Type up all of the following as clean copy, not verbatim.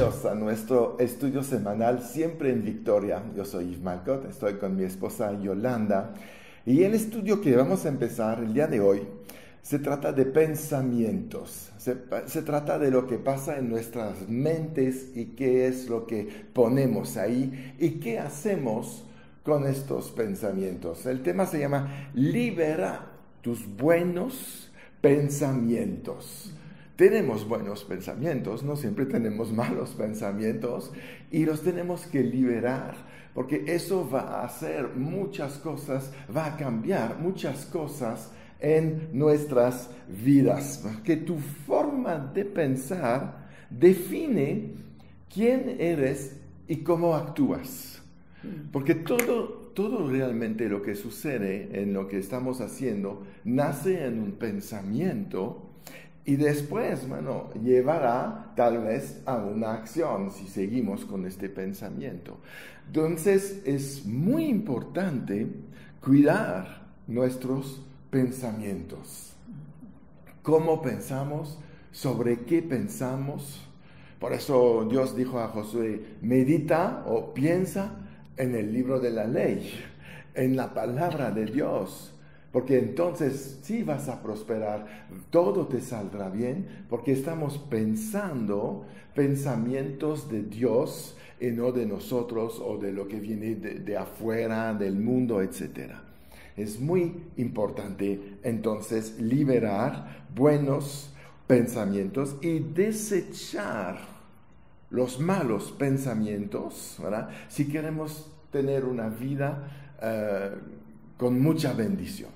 Bienvenidos a nuestro estudio semanal Siempre en Victoria. Yo soy Yves Malcott, estoy con mi esposa Yolanda. Y el estudio que vamos a empezar el día de hoy se trata de pensamientos. Se trata de lo que pasa en nuestras mentes y qué es lo que ponemos ahí y qué hacemos con estos pensamientos. El tema se llama Libera tus buenos pensamientos. Tenemos buenos pensamientos, no siempre tenemos malos pensamientos y los tenemos que liberar porque eso va a hacer muchas cosas, va a cambiar muchas cosas en nuestras vidas. Que tu forma de pensar define quién eres y cómo actúas. Porque todo realmente lo que sucede en lo que estamos haciendo nace en un pensamiento. Y después, llevará tal vez a una acción si seguimos con este pensamiento. Entonces, es muy importante cuidar nuestros pensamientos. ¿Cómo pensamos? ¿Sobre qué pensamos? Por eso Dios dijo a Josué, medita o piensa en el libro de la ley, en la palabra de Dios. Porque entonces sí vas a prosperar, todo te saldrá bien, porque estamos pensando pensamientos de Dios y no de nosotros o de lo que viene de afuera, del mundo, etc. Es muy importante entonces liberar buenos pensamientos y desechar los malos pensamientos, ¿verdad? Si queremos tener una vida con mucha bendición.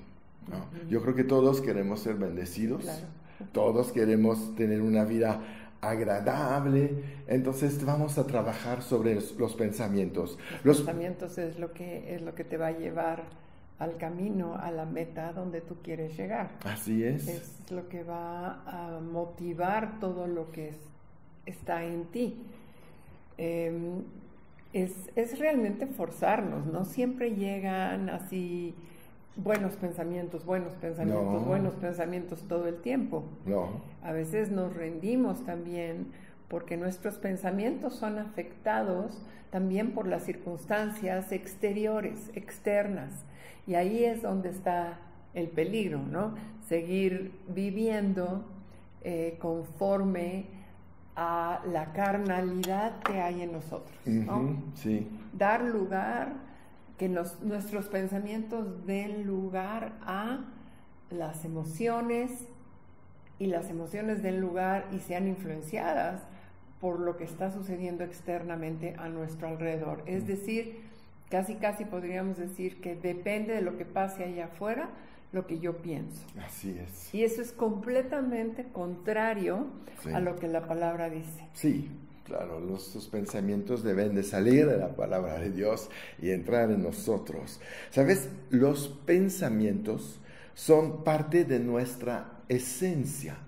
¿No? Yo creo que todos queremos ser bendecidos, claro. Todos queremos tener una vida agradable, entonces vamos a trabajar sobre los pensamientos. Los pensamientos es lo que te va a llevar al camino, a la meta donde tú quieres llegar. Así es. Es lo que va a motivar todo lo que está en ti. Es realmente forzarnos, no siempre llegan así buenos pensamientos todo el tiempo. No. A veces nos rendimos también porque nuestros pensamientos son afectados también por las circunstancias exteriores, externas. Y ahí es donde está el peligro, ¿no? Seguir viviendo conforme a la carnalidad que hay en nosotros, ¿no? Sí. Dar lugar, que nuestros pensamientos den lugar a las emociones y las emociones den lugar y sean influenciadas por lo que está sucediendo externamente a nuestro alrededor. Es decir, casi podríamos decir que depende de lo que pase allá afuera, lo que yo pienso. Así es. Y eso es completamente contrario a lo que la palabra dice. Sí, claro, nuestros pensamientos deben de salir de la palabra de Dios y entrar en nosotros. ¿Sabes? Los pensamientos son parte de nuestra esencia.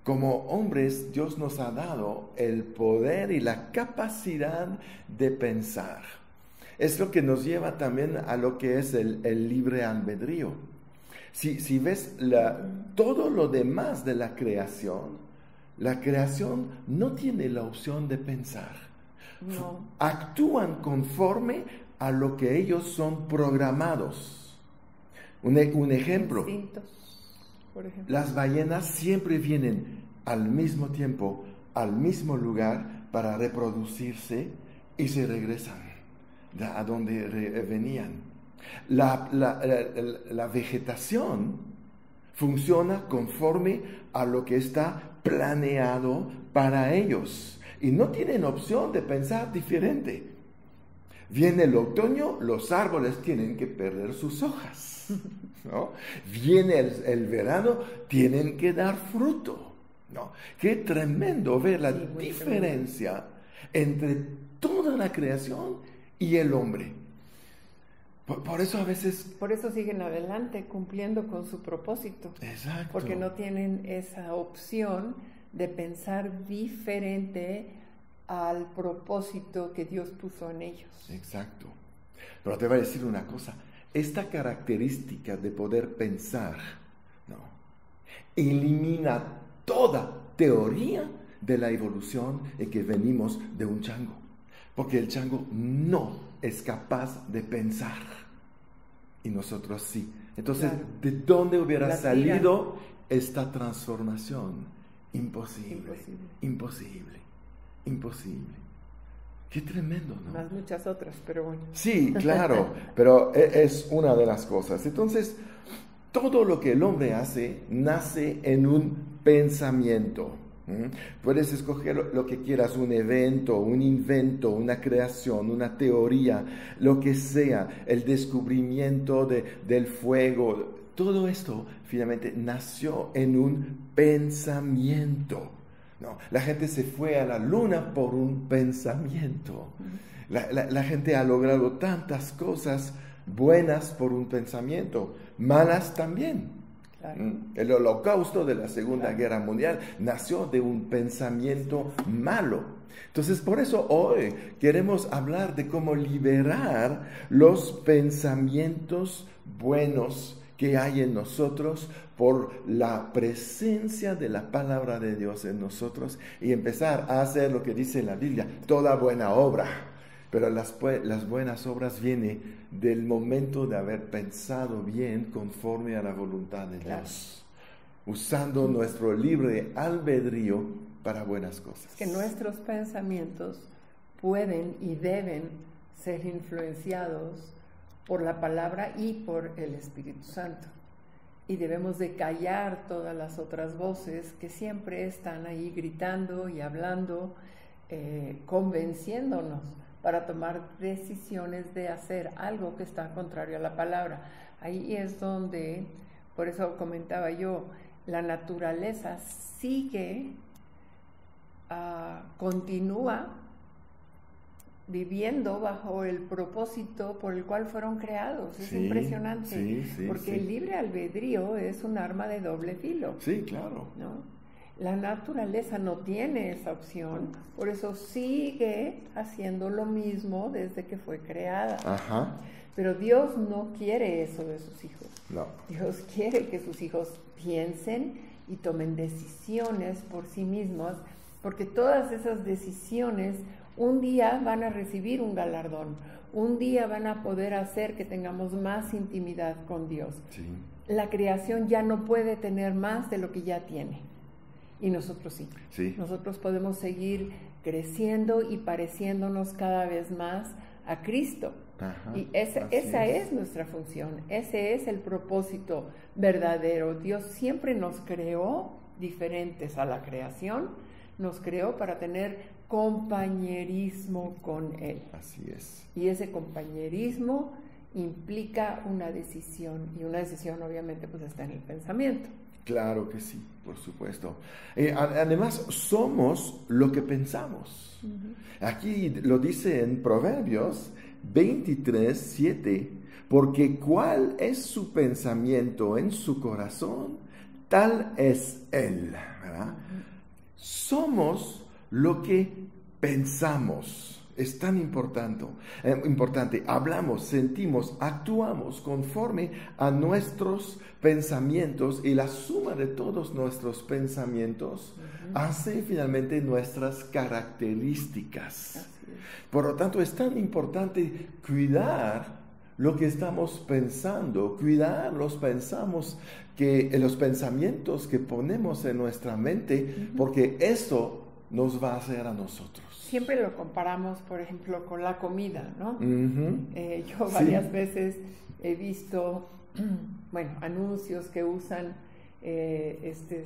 Como hombres, Dios nos ha dado el poder y la capacidad de pensar. Es lo que nos lleva también a lo que es el libre albedrío. Si ves todo lo demás de la creación no tiene la opción de pensar. No. Actúan conforme a lo que ellos son programados. Un ejemplo. Instintos, por ejemplo. Las ballenas siempre vienen al mismo tiempo, al mismo lugar para reproducirse y se regresan a donde venían. La vegetación funciona conforme a lo que está planeado para ellos y no tienen opción de pensar diferente. Viene el otoño, los árboles tienen que perder sus hojas, ¿no? Viene el verano, tienen que dar fruto, ¿no? Qué tremendo ver la diferencia entre toda la creación y el hombre. Por eso a veces... Por eso siguen adelante cumpliendo con su propósito. Exacto. Porque no tienen esa opción de pensar diferente al propósito que Dios puso en ellos. Exacto. Pero te voy a decir una cosa. Esta característica de poder pensar, ¿no?, elimina toda teoría de la evolución es que venimos de un chango, porque el chango no es capaz de pensar y nosotros sí. Entonces, claro, ¿de dónde hubiera salido esta transformación? Imposible, imposible, imposible. Qué tremendo, ¿no? Más muchas otras, pero bueno. Sí, claro, pero es una de las cosas. Entonces, todo lo que el hombre hace nace en un pensamiento. Puedes escoger lo que quieras, un evento, un invento, una creación, una teoría, lo que sea, el descubrimiento del fuego. Todo esto finalmente nació en un pensamiento. No, la gente se fue a la luna por un pensamiento. La gente ha logrado tantas cosas buenas por un pensamiento, malas también. Claro. El holocausto de la Segunda Guerra Mundial nació de un pensamiento malo. Entonces, por eso hoy queremos hablar de cómo liberar los pensamientos buenos que hay en nosotros por la presencia de la palabra de Dios en nosotros y empezar a hacer lo que dice la Biblia, toda buena obra. Pero las buenas obras vienen del momento de haber pensado bien conforme a la voluntad de Dios, usando nuestro libre albedrío para buenas cosas. Que nuestros pensamientos pueden y deben ser influenciados por la palabra y por el Espíritu Santo. Y debemos de callar todas las otras voces que siempre están ahí gritando y hablando, convenciéndonos para tomar decisiones de hacer algo que está contrario a la palabra. Ahí es donde, por eso comentaba yo, la naturaleza sigue, continúa viviendo bajo el propósito por el cual fueron creados. Es impresionante, porque el libre albedrío es un arma de doble filo. Sí, claro. ¿No? La naturaleza no tiene esa opción, por eso sigue haciendo lo mismo desde que fue creada. Ajá. Pero Dios no quiere eso de sus hijos. No. Dios quiere que sus hijos piensen y tomen decisiones por sí mismos, porque todas esas decisiones un día van a recibir un galardón, un día van a poder hacer que tengamos más intimidad con Dios. Sí. La creación ya no puede tener más de lo que ya tiene. Y nosotros sí. Sí. Nosotros podemos seguir creciendo y pareciéndonos cada vez más a Cristo. Ajá, y esa es nuestra función, ese es el propósito verdadero. Dios siempre nos creó diferentes a la creación, nos creó para tener compañerismo con Él. Así es. Y ese compañerismo implica una decisión, y una decisión obviamente pues está en el pensamiento. Claro que sí, por supuesto. Además, somos lo que pensamos. Aquí lo dice en Proverbios 23:7, porque cuál es su pensamiento en su corazón, tal es él, ¿verdad? Somos lo que pensamos. Es tan importante. Hablamos, sentimos, actuamos conforme a nuestros pensamientos, y la suma de todos nuestros pensamientos hace finalmente nuestras características. Por lo tanto, es tan importante cuidar lo que estamos pensando, cuidar los pensamientos que ponemos en nuestra mente, porque eso nos va a hacer a nosotros. Siempre lo comparamos, por ejemplo, con la comida, ¿no? Yo varias veces he visto, anuncios que usan este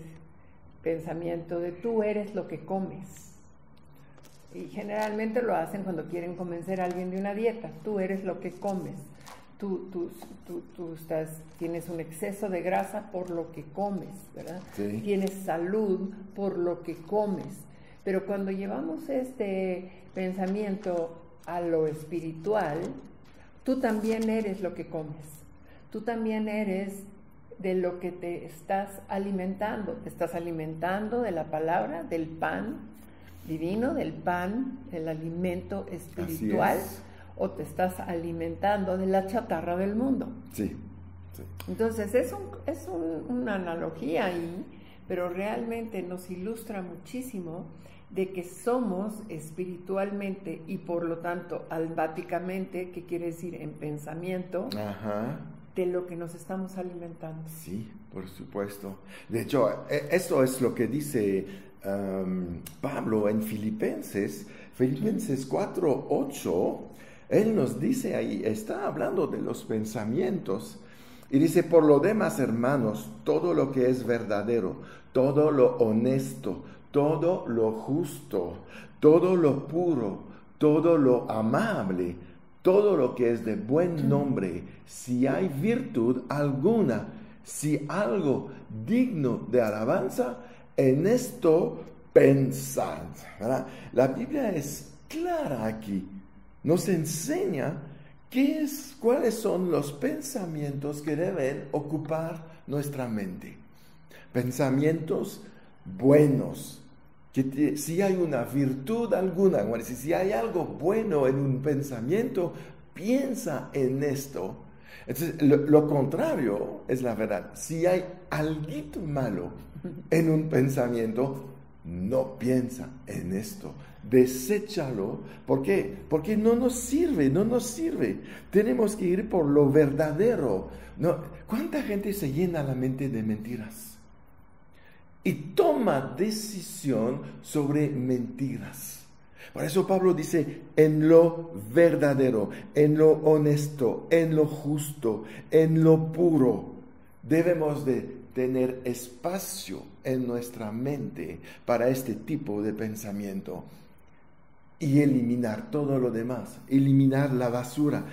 pensamiento de tú eres lo que comes. Y generalmente lo hacen cuando quieren convencer a alguien de una dieta. Tú eres lo que comes. Tú tienes un exceso de grasa por lo que comes, ¿verdad? Sí. Tienes salud por lo que comes. Pero cuando llevamos este pensamiento a lo espiritual, tú también eres lo que comes. Tú también eres de lo que te estás alimentando. Te estás alimentando de la palabra, del pan divino, del pan, el alimento espiritual, o te estás alimentando de la chatarra del mundo. Sí. Entonces es una analogía ahí, pero realmente nos ilustra muchísimo de que somos espiritualmente y por lo tanto almáticamente, que quiere decir en pensamiento, Ajá. de lo que nos estamos alimentando. Sí, por supuesto. De hecho, eso es lo que dice Pablo en Filipenses 4:8. Él nos dice ahí, está hablando de los pensamientos. Y dice, por lo demás, hermanos, todo lo que es verdadero, todo lo honesto, todo lo justo, todo lo puro, todo lo amable, todo lo que es de buen nombre, si hay virtud alguna, si algo digno de alabanza, en esto pensad, ¿verdad? La Biblia es clara aquí, nos enseña cuáles son los pensamientos que deben ocupar nuestra mente. Pensamientos buenos. Si hay una virtud alguna, si hay algo bueno en un pensamiento, piensa en esto. Entonces, lo contrario es la verdad. Si hay algo malo en un pensamiento, no piensa en esto. Deséchalo. ¿Por qué? Porque no nos sirve. Tenemos que ir por lo verdadero. No, ¿cuánta gente se llena la mente de mentiras? Y toma decisión sobre mentiras. Por eso Pablo dice, en lo verdadero, en lo honesto, en lo justo, en lo puro, debemos de tener espacio en nuestra mente para este tipo de pensamiento y eliminar todo lo demás, eliminar la basura.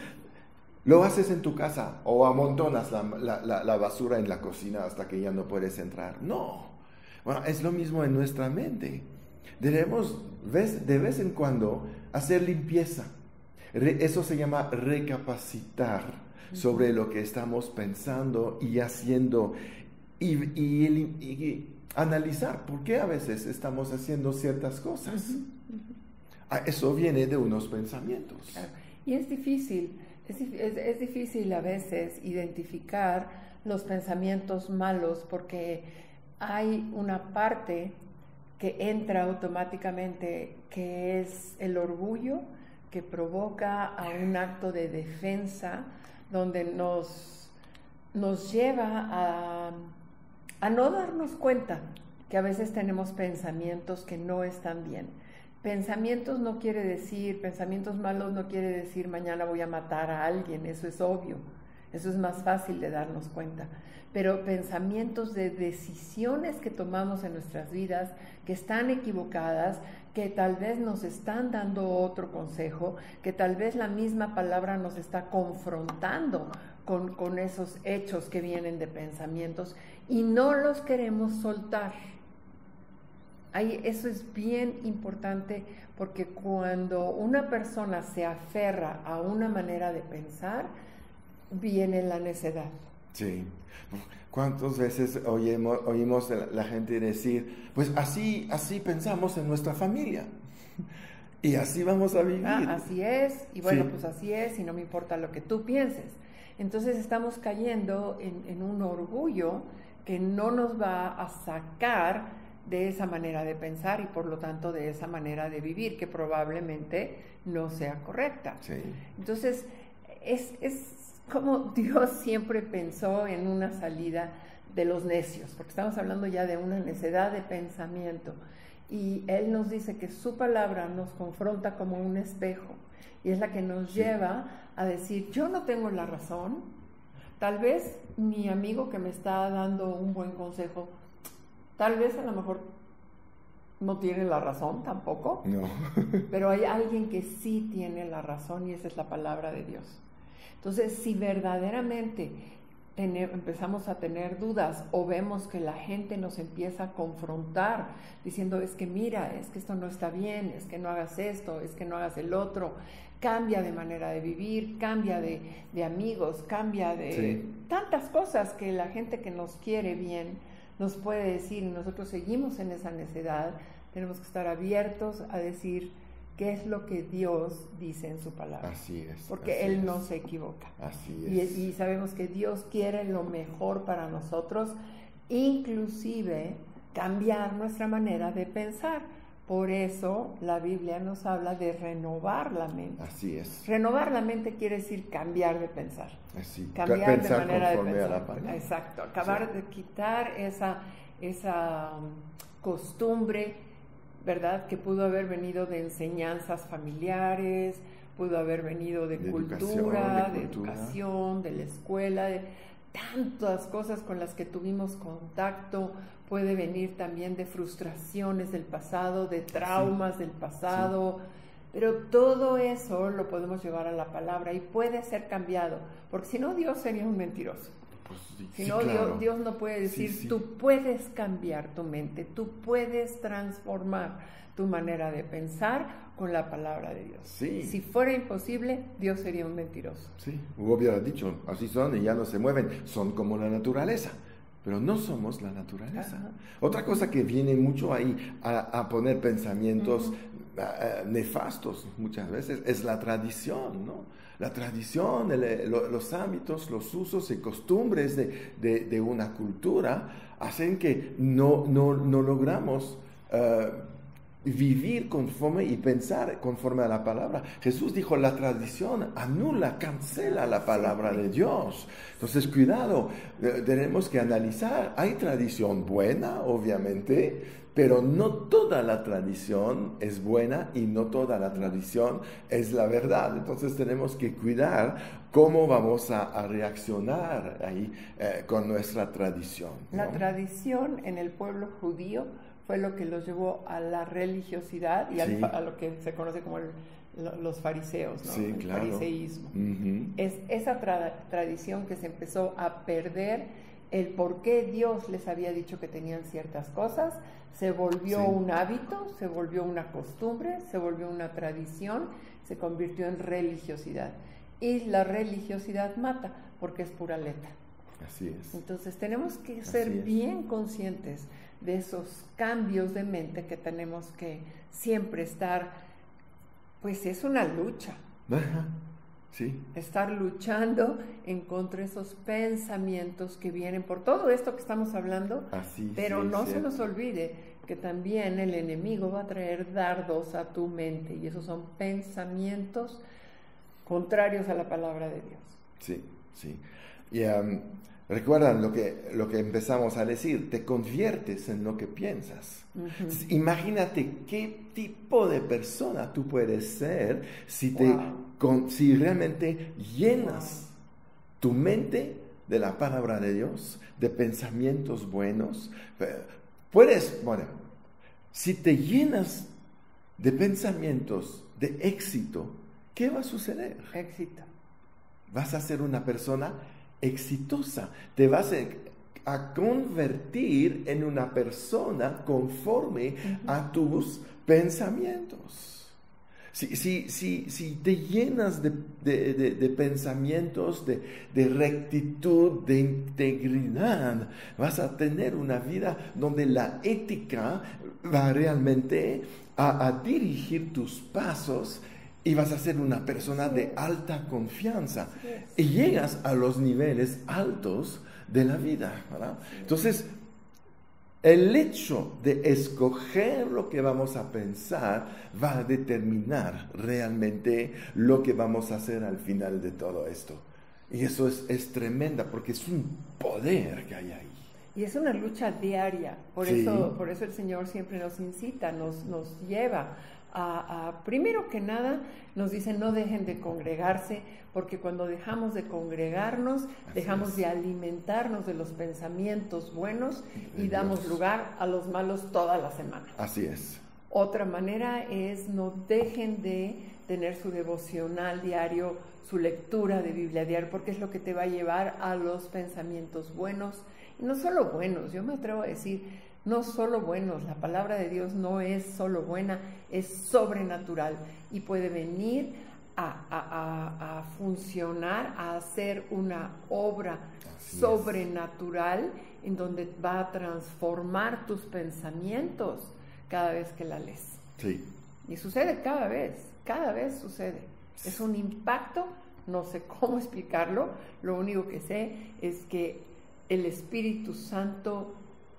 Lo haces en tu casa o amontonas la basura en la cocina hasta que ya no puedes entrar. No. Bueno, es lo mismo en nuestra mente. Debemos de vez en cuando hacer limpieza. Eso se llama recapacitar sobre lo que estamos pensando y haciendo y analizar por qué a veces estamos haciendo ciertas cosas. Eso viene de unos pensamientos. Claro. Y es difícil a veces identificar los pensamientos malos porque hay una parte que entra automáticamente, que es el orgullo, que provoca a un acto de defensa, donde nos lleva a no darnos cuenta que a veces tenemos pensamientos que no están bien. Pensamientos malos no quiere decir mañana voy a matar a alguien, eso es obvio, eso es más fácil de darnos cuenta. Pero pensamientos de decisiones que tomamos en nuestras vidas, que están equivocadas, que tal vez nos están dando otro consejo, que tal vez la misma palabra nos está confrontando con esos hechos que vienen de pensamientos y no los queremos soltar. Eso es bien importante porque cuando una persona se aferra a una manera de pensar, viene la necedad. Sí. ¿Cuántas veces oímos la gente decir, pues así pensamos en nuestra familia y así vamos a vivir? Así es, y bueno, sí. Pues así es, y no me importa lo que tú pienses. Entonces estamos cayendo en un orgullo que no nos va a sacar de esa manera de pensar y por lo tanto de esa manera de vivir, que probablemente no sea correcta. Sí. Entonces, es como Dios siempre pensó en una salida de los necios, porque estamos hablando ya de una necedad de pensamiento. Y Él nos dice que su palabra nos confronta como un espejo, y es la que nos lleva a decir, yo no tengo la razón, tal vez mi amigo que me está dando un buen consejo, tal vez a lo mejor no tiene la razón tampoco, No. pero hay alguien que sí tiene la razón y esa es la palabra de Dios. Entonces, si verdaderamente empezamos a tener dudas o vemos que la gente nos empieza a confrontar diciendo, es que mira, es que esto no está bien, es que no hagas esto, es que no hagas el otro, cambia de manera de vivir, cambia de amigos, cambia de tantas cosas que la gente que nos quiere bien nos puede decir y nosotros seguimos en esa necedad, tenemos que estar abiertos a decir qué es lo que Dios dice en su palabra. Así es. Porque Él no se equivoca. Así es. Y sabemos que Dios quiere lo mejor para nosotros, inclusive cambiar nuestra manera de pensar. Por eso la Biblia nos habla de renovar la mente. Así es. Renovar la mente quiere decir cambiar de pensar. Así. Cambiar Pensar de manera de conforme pensar. a la palabra. Exacto. Acabar de quitar esa costumbre, ¿verdad? Que pudo haber venido de enseñanzas familiares, pudo haber venido de cultura, de educación, de la escuela, de tantas cosas con las que tuvimos contacto. Puede venir también de frustraciones del pasado, de traumas del pasado, pero todo eso lo podemos llevar a la palabra y puede ser cambiado, porque si no, Dios sería un mentiroso. Pues sí, Si no, claro. Dios no puede decir, tú puedes cambiar tu mente, tú puedes transformar tu manera de pensar con la palabra de Dios. Sí. Si fuera imposible, Dios sería un mentiroso. Sí, Hugo hubiera dicho, así son y ya no se mueven, son como la naturaleza, pero no somos la naturaleza. Ajá. Otra cosa que viene mucho ahí a poner pensamientos nefastos muchas veces es la tradición, ¿no? La tradición, los hábitos, los usos y costumbres de una cultura hacen que no logramos vivir conforme y pensar conforme a la palabra. Jesús dijo, la tradición anula, cancela la palabra de Dios. Entonces, cuidado, tenemos que analizar. Hay tradición buena, obviamente, pero no toda la tradición es buena y no toda la tradición es la verdad. Entonces, tenemos que cuidar cómo vamos a reaccionar ahí con nuestra tradición, ¿no? La tradición en el pueblo judío fue lo que los llevó a la religiosidad y a lo que se conoce como los fariseos, ¿no? Sí, claro. El fariseísmo. Uh-huh. Es esa tradición que se empezó a perder, el por qué Dios les había dicho que tenían ciertas cosas, se volvió un hábito, se volvió una costumbre, se volvió una tradición, se convirtió en religiosidad. Y la religiosidad mata, porque es pura letra. Así es. Entonces tenemos que ser bien conscientes de esos cambios de mente que tenemos que siempre estar, pues es una lucha. Ajá. Sí. Estar luchando en contra de esos pensamientos que vienen por todo esto que estamos hablando. Así, pero sí, no cierto. se nos olvide que también el enemigo va a traer dardos a tu mente y esos son pensamientos contrarios a la palabra de Dios. Sí, sí. Y recuerdan lo que empezamos a decir, te conviertes en lo que piensas. Uh-huh. Imagínate qué tipo de persona tú puedes ser si si realmente llenas tu mente de la palabra de Dios, de pensamientos buenos. Si te llenas de pensamientos de éxito, ¿qué va a suceder? Éxito. Vas a ser una persona exitosa, te vas a convertir en una persona conforme a tus pensamientos. Si te llenas de pensamientos de rectitud, de integridad, vas a tener una vida donde la ética va realmente a dirigir tus pasos y vas a ser una persona de alta confianza. Y llegas a los niveles altos de la vida, ¿verdad? Entonces, el hecho de escoger lo que vamos a pensar va a determinar realmente lo que vamos a hacer al final de todo esto. Y eso es tremenda, porque es un poder que hay ahí. Y es una lucha diaria. Por eso el Señor siempre nos incita, nos lleva a primero que nada, nos dice no dejen de congregarse, porque cuando dejamos de congregarnos, dejamos de alimentarnos de los pensamientos buenos y damos lugar a los malos toda la semana. Así es. Otra manera es no dejen de tener su devocional diario, su lectura de Biblia diario, porque es lo que te va a llevar a los pensamientos buenos. Y no solo buenos, yo me atrevo a decir, no solo buenos, la palabra de Dios no es solo buena, es sobrenatural y puede venir a funcionar, a hacer una obra sobrenatural en donde va a transformar tus pensamientos cada vez que la lees. Sí. Y sucede cada vez sucede. Es un impacto, no sé cómo explicarlo, lo único que sé es que el Espíritu Santo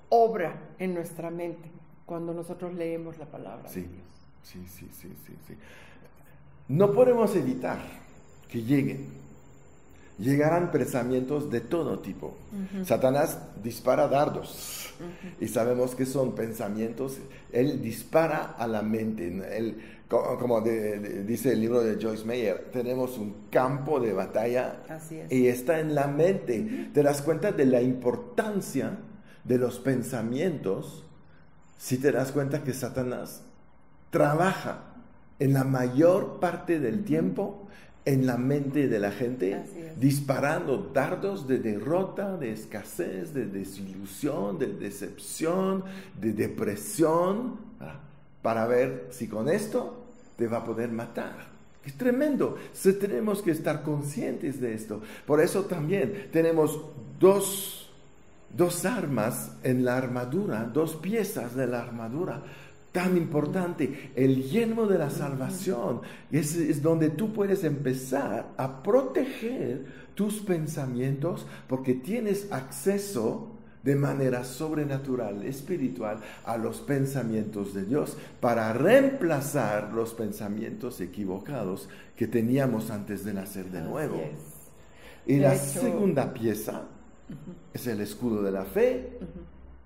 obra en nuestra mente cuando nosotros leemos la palabra de Dios. Sí. No podemos evitar que llegarán pensamientos de todo tipo. Satanás dispara dardos y sabemos que son pensamientos. Él dispara a la mente. Como dice el libro de Joyce Meyer, tenemos un campo de batalla. Así es. Y está en la mente. Te das cuenta de la importancia de los pensamientos si te das cuenta que Satanás trabaja en la mayor parte del tiempo en la mente de la gente, disparando dardos de derrota, de escasez, de desilusión, de decepción, de depresión, para ver si con esto te va a poder matar. Es tremendo. Tenemos que estar conscientes de esto. Por eso también tenemos dos armas en la armadura, dos piezas de la armadura. Tan importante, el yelmo de la salvación, es donde tú puedes empezar a proteger tus pensamientos porque tienes acceso de manera sobrenatural, espiritual, a los pensamientos de Dios para reemplazar los pensamientos equivocados que teníamos antes de nacer de nuevo. Y la segunda pieza es el escudo de la fe,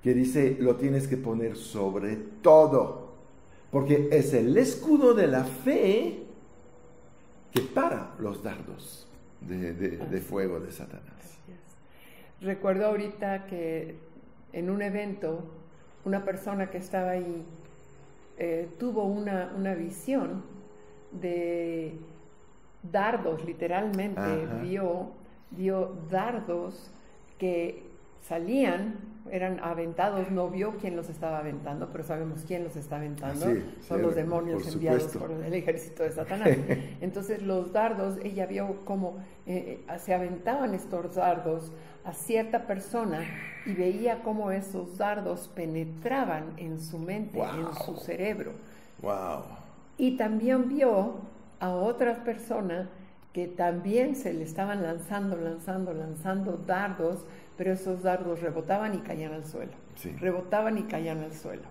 que dice, lo tienes que poner sobre todo, porque es el escudo de la fe que para los dardos de fuego de Satanás. Recuerdo ahorita que en un evento, una persona que estaba ahí tuvo una visión de dardos, literalmente. Vio dardos que salían, eran aventados, no vio quién los estaba aventando, pero sabemos quién los está aventando, son los demonios enviados por el ejército de Satanás. Entonces los dardos, ella vio cómo se aventaban estos dardos a cierta persona y veía cómo esos dardos penetraban en su mente, en su cerebro. Y también vio a otras personas que también se le estaban lanzando dardos, pero esos dardos rebotaban y caían al suelo. Rebotaban y caían al suelo.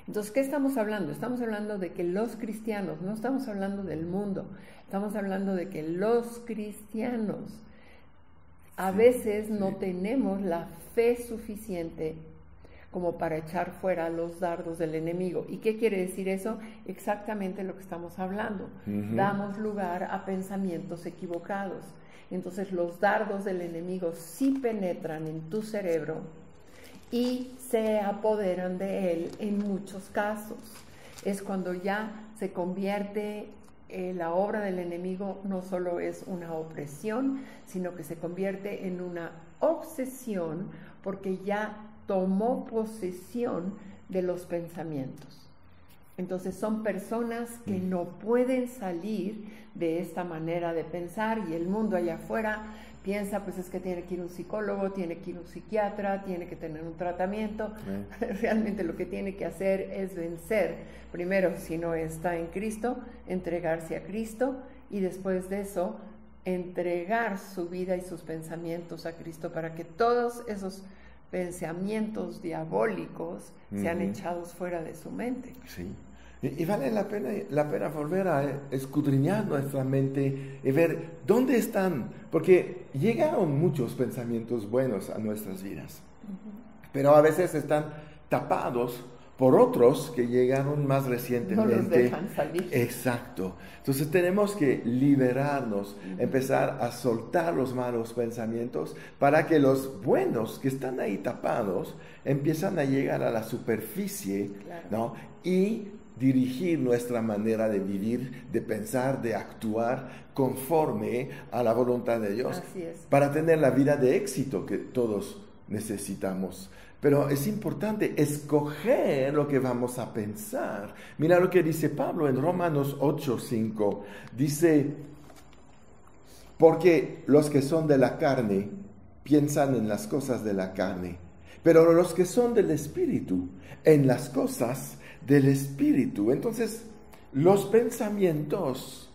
Entonces, ¿qué estamos hablando? Estamos hablando de que los cristianos, no estamos hablando del mundo, estamos hablando de que los cristianos a veces no tenemos la fe suficiente como para echar fuera los dardos del enemigo. ¿Y qué quiere decir eso? Exactamente lo que estamos hablando. Damos lugar a pensamientos equivocados. Entonces los dardos del enemigo sí penetran en tu cerebro y se apoderan de él en muchos casos. Es cuando ya se convierte la obra del enemigo, no solo es una opresión, sino que se convierte en una obsesión porque ya tomó posesión de los pensamientos. Entonces son personas que no pueden salir de esta manera de pensar y el mundo allá afuera piensa, pues es que tiene que ir un psicólogo, tiene que ir un psiquiatra, tiene que tener un tratamiento. Realmente lo que tiene que hacer es vencer, primero, si no está en Cristo, entregarse a Cristo y después de eso entregar su vida y sus pensamientos a Cristo para que todos esos pensamientos diabólicos sean echados fuera de su mente. Y vale la pena volver a escudriñar nuestra mente y ver dónde están, porque llegaron muchos pensamientos buenos a nuestras vidas, pero a veces están tapados por otros que llegaron más recientemente. No los dejan salir. Exacto. Entonces tenemos que liberarnos, empezar a soltar los malos pensamientos para que los buenos que están ahí tapados empiezan a llegar a la superficie, ¿no? Y dirigir nuestra manera de vivir, de pensar, de actuar conforme a la voluntad de Dios. Así es. Para tener la vida de éxito que todos necesitamos. Pero es importante escoger lo que vamos a pensar. Mira lo que dice Pablo en Romanos 8:5. Dice, porque los que son de la carne piensan en las cosas de la carne, pero los que son del Espíritu, en las cosas del Espíritu. Entonces, los pensamientos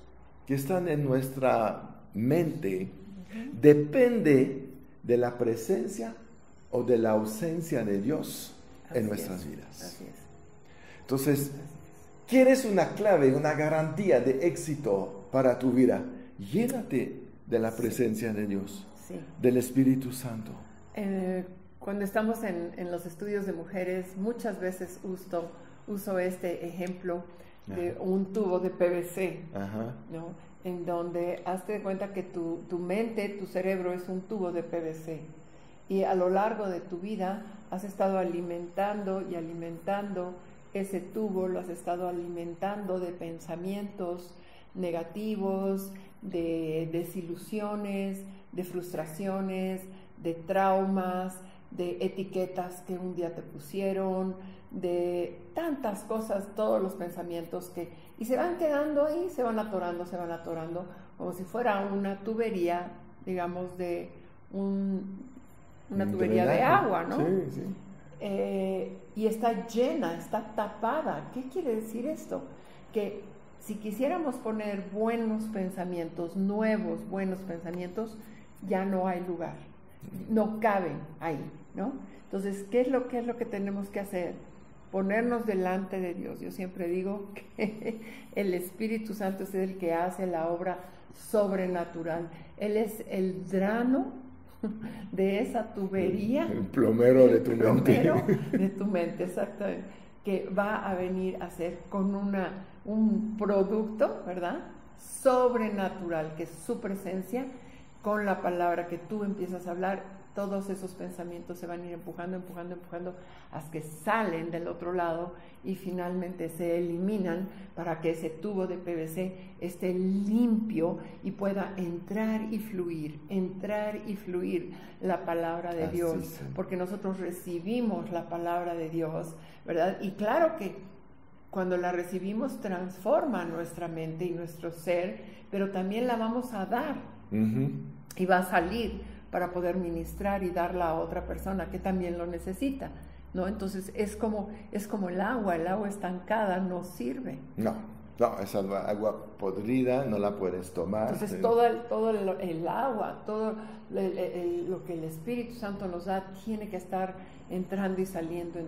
que están en nuestra mente depende de la presencia o de la ausencia de Dios en nuestras vidas. Así es. Entonces, ¿quieres una clave, una garantía de éxito para tu vida? Llénate de la presencia de Dios, del Espíritu Santo. Cuando estamos en los estudios de mujeres, muchas veces uso este ejemplo de un tubo de PVC, ¿no? En donde hazte de cuenta que tu mente, tu cerebro es un tubo de PVC, y a lo largo de tu vida has estado alimentando y alimentando ese tubo, lo has estado alimentando de pensamientos negativos, de desilusiones, de frustraciones, de traumas, de etiquetas que un día te pusieron, de tantas cosas, todos los pensamientos y se van quedando ahí, se van atorando, como si fuera una tubería, digamos, de una tubería de agua, ¿no? Sí, sí. Y está llena, está tapada. ¿Qué quiere decir esto? Que si quisiéramos poner buenos pensamientos, nuevos buenos pensamientos, ya no hay lugar, no caben ahí, ¿no? Entonces, ¿qué es lo que tenemos que hacer? Ponernos delante de Dios. Yo siempre digo que el Espíritu Santo es el que hace la obra sobrenatural. Él es el drano de esa tubería. El plomero de tu mente. De tu mente, exactamente. Que va a venir a hacer con un producto, ¿verdad? Sobrenatural, que es su presencia. Con la palabra que tú empiezas a hablar, todos esos pensamientos se van a ir empujando, hasta que salen del otro lado y finalmente se eliminan para que ese tubo de PVC esté limpio y pueda entrar y fluir la palabra de Dios, porque nosotros recibimos la palabra de Dios, ¿verdad? Y claro que cuando la recibimos transforma nuestra mente y nuestro ser, pero también la vamos a dar. Y va a salir para poder ministrar y darla a otra persona que también lo necesita, ¿no? Entonces es como el agua estancada no sirve. No, esa agua podrida no la puedes tomar. Entonces todo el agua, todo lo que el Espíritu Santo nos da tiene que estar entrando y saliendo.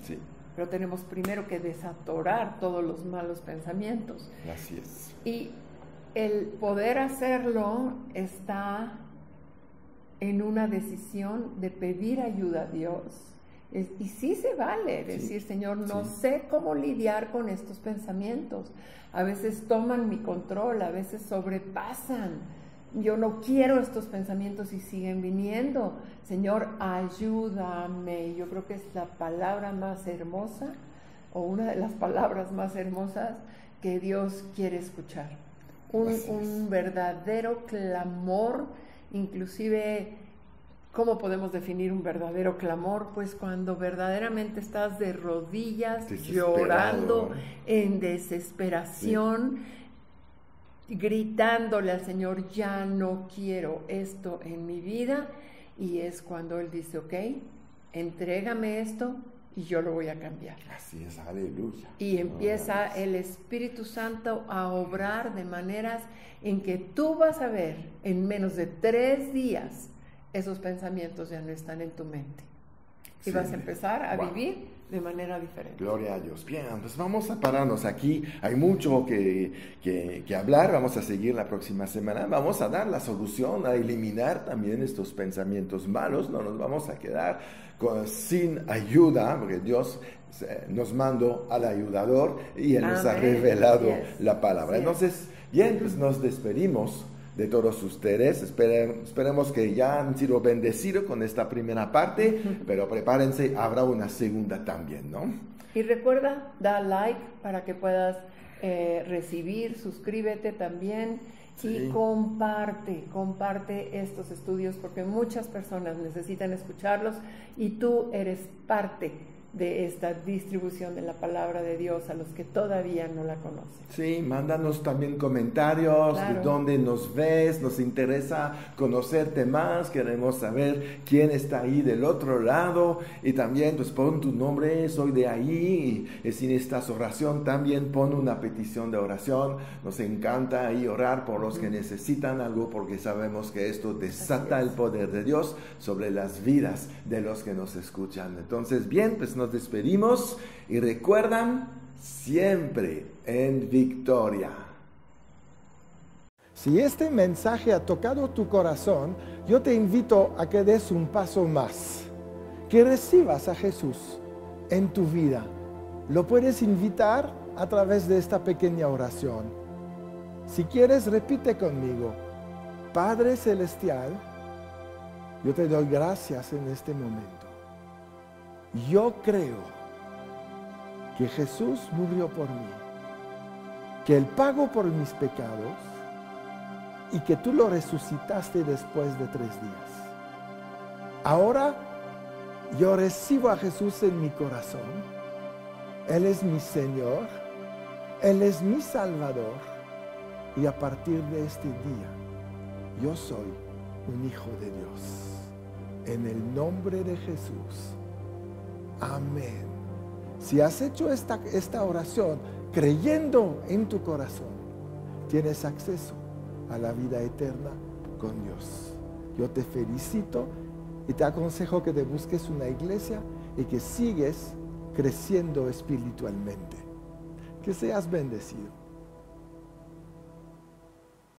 Sí. Pero tenemos primero que desatorar todos los malos pensamientos. Así es. Y el poder hacerlo está en una decisión de pedir ayuda a Dios. Y sí se vale decir, Señor, no sé cómo lidiar con estos pensamientos. A veces toman mi control, a veces sobrepasan. Yo no quiero estos pensamientos y siguen viniendo. Señor, ayúdame. Yo creo que es la palabra más hermosa, o una de las palabras más hermosas que Dios quiere escuchar. Un verdadero clamor. Inclusive, ¿cómo podemos definir un verdadero clamor? Pues cuando verdaderamente estás de rodillas, llorando, en desesperación, gritándole al Señor, ya no quiero esto en mi vida, y es cuando Él dice, ok, entrégame esto y yo lo voy a cambiar. Así es, aleluya. Y empieza el Espíritu Santo a obrar de maneras en que tú vas a ver en menos de 3 días esos pensamientos ya no están en tu mente. Y vas a empezar a vivir de manera diferente. Gloria a Dios. Bien, pues vamos a pararnos aquí. Hay mucho que hablar. Vamos a seguir la próxima semana. Vamos a dar la solución, a eliminar también estos pensamientos malos. No nos vamos a quedar sin ayuda, porque Dios nos mandó al ayudador y Él nos ha revelado la palabra. Entonces, bien, pues nos despedimos de todos ustedes. Esperemos que ya han sido bendecidos con esta primera parte, pero prepárense, habrá una segunda también, ¿no? Y recuerda, da like para que puedas recibir, suscríbete también y comparte estos estudios, porque muchas personas necesitan escucharlos y tú eres parte de esta distribución de la palabra de Dios a los que todavía no la conocen. Sí, mándanos también comentarios, Claro. de dónde nos ves, nos interesa conocerte más, queremos saber quién está ahí del otro lado, y también pues pon tu nombre, soy de ahí, y si necesitas oración también pon una petición de oración. Nos encanta ahí orar por los que necesitan algo, porque sabemos que esto desata el poder de Dios sobre las vidas de los que nos escuchan. Entonces, bien, pues nos despedimos y recuerdan, siempre en victoria. Si este mensaje ha tocado tu corazón, yo te invito a que des un paso más, que recibas a Jesús en tu vida. Lo puedes invitar a través de esta pequeña oración. Si quieres, repite conmigo: Padre Celestial, yo te doy gracias en este momento. Yo creo que Jesús murió por mí, que Él pagó por mis pecados y que tú lo resucitaste después de 3 días. Ahora yo recibo a Jesús en mi corazón. Él es mi Señor, Él es mi Salvador, y a partir de este día yo soy un hijo de Dios. En el nombre de Jesús. Amén. Si has hecho esta oración creyendo en tu corazón, tienes acceso a la vida eterna con Dios. Yo te felicito y te aconsejo que te busques una iglesia y que sigues creciendo espiritualmente. Que seas bendecido.